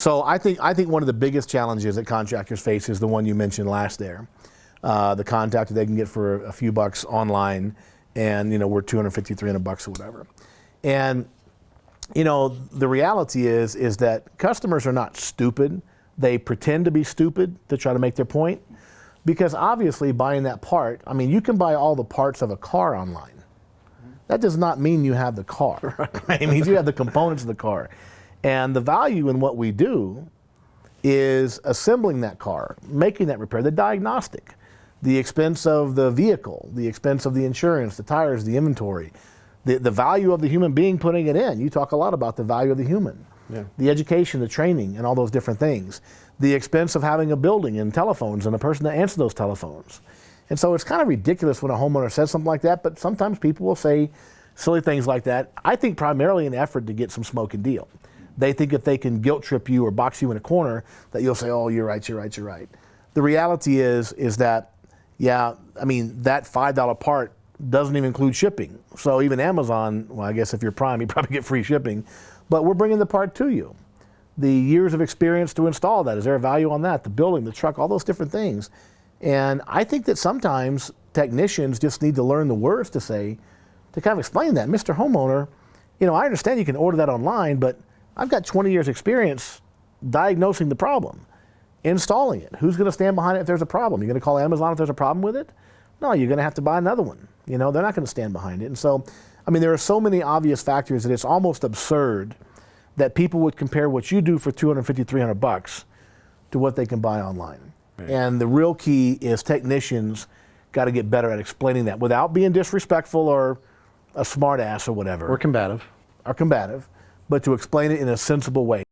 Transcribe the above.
So I think one of the biggest challenges that contractors face is the one you mentioned last there. The Contractor they can get for a few bucks online, and we're 250, 300 bucks or whatever. And the reality is that customers are not stupid. They pretend to be stupid to try to make their point, because obviously buying that part, I mean, you can buy all the parts of a car online. That does not mean you have the car, right? It means you have the components of the car. And the value in what we do is assembling that car, making that repair, the diagnostic, the expense of the vehicle, the expense of the insurance, the tires, the inventory, the value of the human being putting it in. You talk a lot about the value of the human, the education, the training, and all those different things. The expense of having a building and telephones and a person to answer those telephones. And so it's kind of ridiculous when a homeowner says something like that, but sometimes people will say silly things like that. I think primarily an effort to get some smoke and deal. They think if they can guilt trip you or box you in a corner that you'll say, oh, you're right, you're right, you're right. The reality is that, yeah, I mean, that $5 part doesn't even include shipping. So even Amazon, well, I guess if you're Prime, you probably get free shipping, but we're bringing the part to you. The years of experience to install that, is there a value on that? The building, the truck, all those different things. And I think that sometimes technicians just need to learn the words to say, to kind of explain that. Mr. Homeowner, I understand you can order that online, but I've got 20 years experience diagnosing the problem, installing it. Who's going to stand behind it if there's a problem? You're going to call Amazon if there's a problem with it? No, you're going to have to buy another one. They're not going to stand behind it. And so, I mean, there are so many obvious factors that it's almost absurd that people would compare what you do for 250, 300 bucks to what they can buy online. Right. And the real key is technicians got to get better at explaining that without being disrespectful or a smart ass or whatever. Or combative. But to explain it in a sensible way.